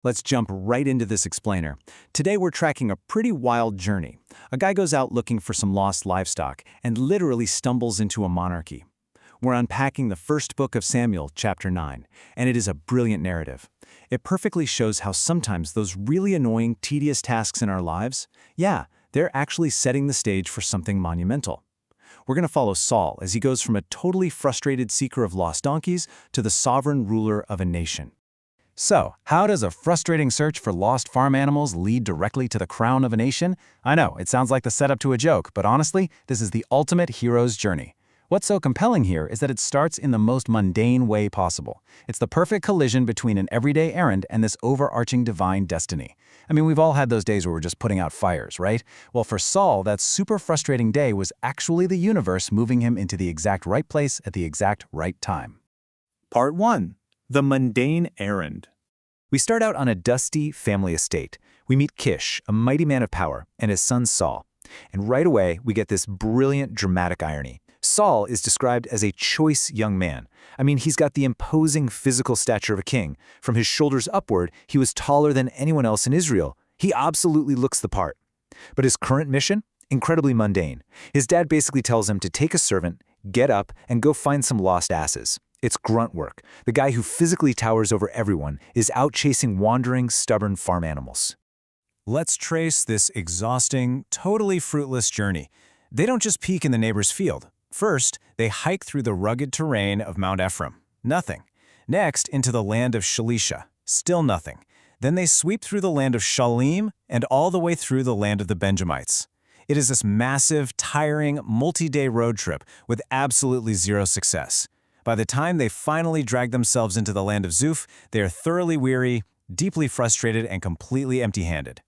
Let's jump right into this explainer. Today we're tracking a pretty wild journey. A guy goes out looking for some lost livestock and literally stumbles into a monarchy. We're unpacking the first book of Samuel, chapter 9, and it is a brilliant narrative. It perfectly shows how sometimes those really annoying, tedious tasks in our lives, they're actually setting the stage for something monumental. We're going to follow Saul as he goes from a totally frustrated seeker of lost donkeys to the sovereign ruler of a nation. So, how does a frustrating search for lost farm animals lead directly to the crown of a nation? I know, it sounds like the setup to a joke, but honestly, this is the ultimate hero's journey. What's so compelling here is that it starts in the most mundane way possible. It's the perfect collision between an everyday errand and this overarching divine destiny. I mean, we've all had those days where we're just putting out fires, right? Well, for Saul, that super frustrating day was actually the universe moving him into the exact right place at the exact right time. Part 1. The Mundane Errand. We start out on a dusty family estate. We meet Kish, a mighty man of power, and his son Saul. And right away, we get this brilliant dramatic irony. Saul is described as a choice young man. I mean, he's got the imposing physical stature of a king. From his shoulders upward, he was taller than anyone else in Israel. He absolutely looks the part. But his current mission? Incredibly mundane. His dad basically tells him to take a servant, get up, and go find some lost asses. It's grunt work. The guy who physically towers over everyone is out chasing wandering, stubborn farm animals. Let's trace this exhausting, totally fruitless journey. They don't just peek in the neighbor's field. First, they hike through the rugged terrain of Mount Ephraim. Nothing. Next, into the land of Shalisha. Still nothing. Then they sweep through the land of Shalim and all the way through the land of the Benjamites. It is this massive, tiring, multi-day road trip with absolutely zero success. By the time they finally drag themselves into the land of Zuph, they are thoroughly weary, deeply frustrated, and completely empty-handed.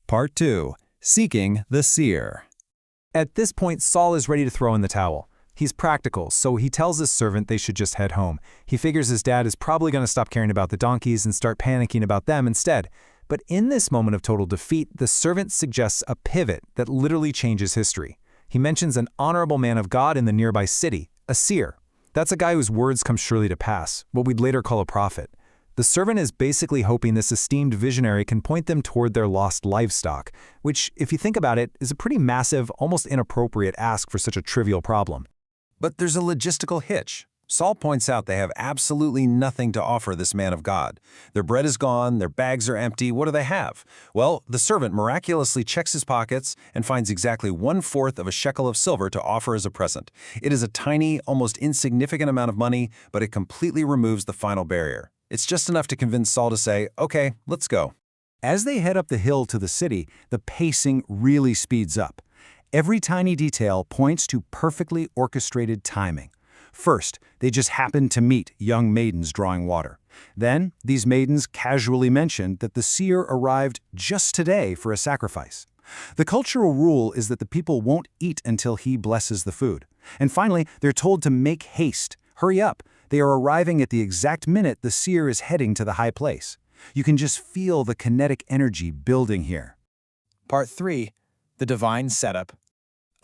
Part 2. Seeking the Seer. At this point, Saul is ready to throw in the towel. He's practical, so he tells his servant they should just head home. He figures his dad is probably going to stop caring about the donkeys and start panicking about them instead. But in this moment of total defeat, the servant suggests a pivot that literally changes history. He mentions an honorable man of God in the nearby city, a seer. That's a guy whose words come surely to pass, what we'd later call a prophet. The servant is basically hoping this esteemed visionary can point them toward their lost livestock, which, if you think about it, is a pretty massive, almost inappropriate ask for such a trivial problem. But there's a logistical hitch. Saul points out they have absolutely nothing to offer this man of God. Their bread is gone, their bags are empty, what do they have? Well, the servant miraculously checks his pockets and finds exactly 1/4 of a shekel of silver to offer as a present. It is a tiny, almost insignificant amount of money, but it completely removes the final barrier. It's just enough to convince Saul to say, okay, let's go. As they head up the hill to the city, the pacing really speeds up. Every tiny detail points to perfectly orchestrated timing. First, they just happen to meet young maidens drawing water. Then, these maidens casually mention that the seer arrived just today for a sacrifice. The cultural rule is that the people won't eat until he blesses the food. And finally, they're told to make haste, hurry up. They are arriving at the exact minute the seer is heading to the high place. You can just feel the kinetic energy building here. Part 3. The Divine Setup.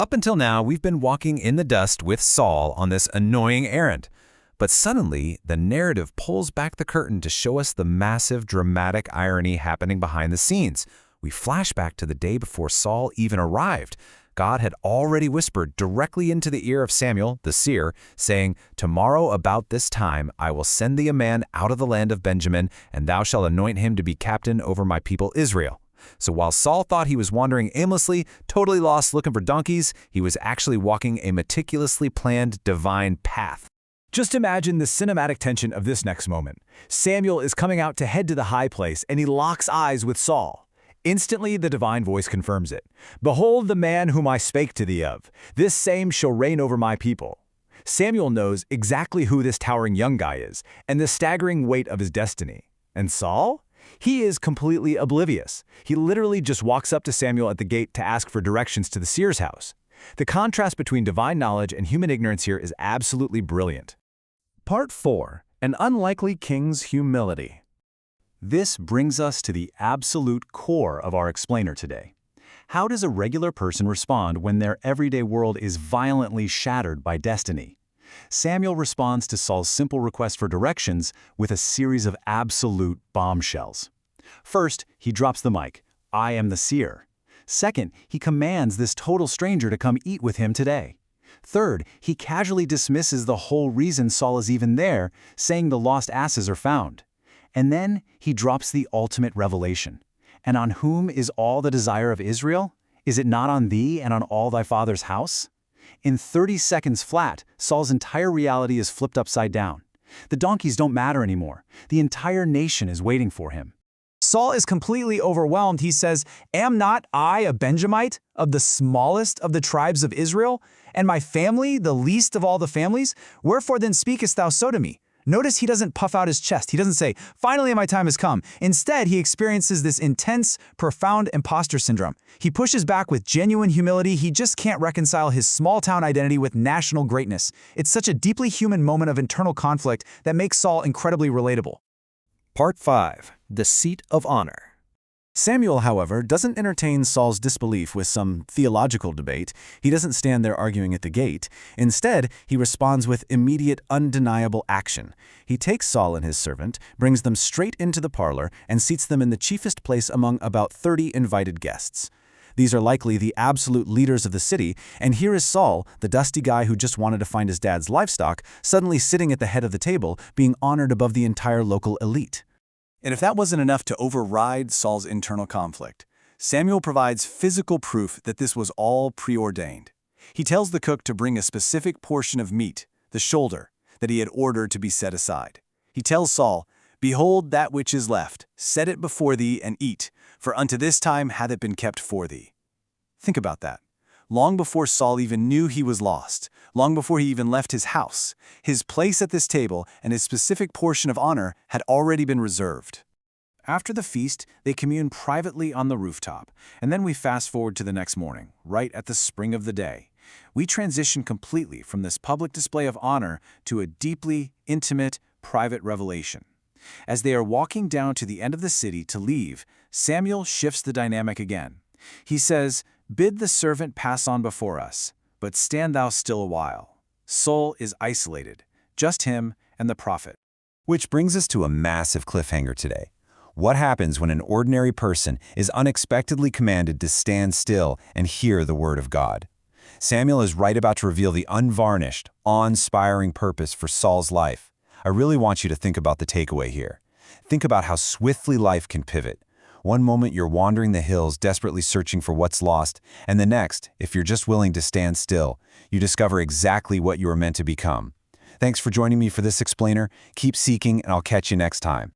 Up until now, we've been walking in the dust with Saul on this annoying errand. But suddenly, the narrative pulls back the curtain to show us the massive, dramatic irony happening behind the scenes. We flash back to the day before Saul even arrived. God had already whispered directly into the ear of Samuel, the seer, saying, "Tomorrow about this time I will send thee a man out of the land of Benjamin, and thou shalt anoint him to be captain over my people Israel." So while Saul thought he was wandering aimlessly, totally lost looking for donkeys, he was actually walking a meticulously planned divine path. Just imagine the cinematic tension of this next moment. Samuel is coming out to head to the high place, and he locks eyes with Saul. Instantly, the divine voice confirms it. "Behold the man whom I spake to thee of. This same shall reign over my people." Samuel knows exactly who this towering young guy is, and the staggering weight of his destiny. And Saul? He is completely oblivious. He literally just walks up to Samuel at the gate to ask for directions to the seer's house. The contrast between divine knowledge and human ignorance here is absolutely brilliant. Part 4. An Unlikely King's Humility. This brings us to the absolute core of our explainer today. How does a regular person respond when their everyday world is violently shattered by destiny? Samuel responds to Saul's simple request for directions with a series of absolute bombshells. First, he drops the mic. I am the seer. Second, he commands this total stranger to come eat with him today. Third, he casually dismisses the whole reason Saul is even there, saying the lost asses are found. And then he drops the ultimate revelation. And on whom is all the desire of Israel? Is it not on thee and on all thy father's house? In 30 seconds flat, Saul's entire reality is flipped upside down. The donkeys don't matter anymore. The entire nation is waiting for him. Saul is completely overwhelmed. He says, "Am not I a Benjamite, of the smallest of the tribes of Israel, and my family the least of all the families? Wherefore then speakest thou so to me?" Notice he doesn't puff out his chest. He doesn't say, "Finally my time has come." Instead, he experiences this intense, profound imposter syndrome. He pushes back with genuine humility. He just can't reconcile his small-town identity with national greatness. It's such a deeply human moment of internal conflict that makes Saul incredibly relatable. Part 5. The Seat of Honor. Samuel, however, doesn't entertain Saul's disbelief with some theological debate. He doesn't stand there arguing at the gate. Instead, he responds with immediate, undeniable action. He takes Saul and his servant, brings them straight into the parlor, and seats them in the chiefest place among about 30 invited guests. These are likely the absolute leaders of the city, and here is Saul, the dusty guy who just wanted to find his dad's livestock, suddenly sitting at the head of the table, being honored above the entire local elite. And if that wasn't enough to override Saul's internal conflict, Samuel provides physical proof that this was all preordained. He tells the cook to bring a specific portion of meat, the shoulder, that he had ordered to be set aside. He tells Saul, "Behold that which is left, set it before thee and eat, for unto this time hath it been kept for thee." Think about that. Long before Saul even knew he was lost, long before he even left his house, his place at this table and his specific portion of honor had already been reserved. After the feast, they commune privately on the rooftop, and then we fast forward to the next morning, right at the spring of the day. We transition completely from this public display of honor to a deeply intimate, private revelation. As they are walking down to the end of the city to leave, Samuel shifts the dynamic again. He says, "Bid the servant pass on before us, but stand thou still a while." Saul is isolated, just him and the prophet. Which brings us to a massive cliffhanger today. What happens when an ordinary person is unexpectedly commanded to stand still and hear the word of God? Samuel is right about to reveal the unvarnished, awe-inspiring purpose for Saul's life. I really want you to think about the takeaway here. Think about how swiftly life can pivot. One moment you're wandering the hills desperately searching for what's lost, and the next, if you're just willing to stand still, you discover exactly what you were meant to become. Thanks for joining me for this explainer. Keep seeking, and I'll catch you next time.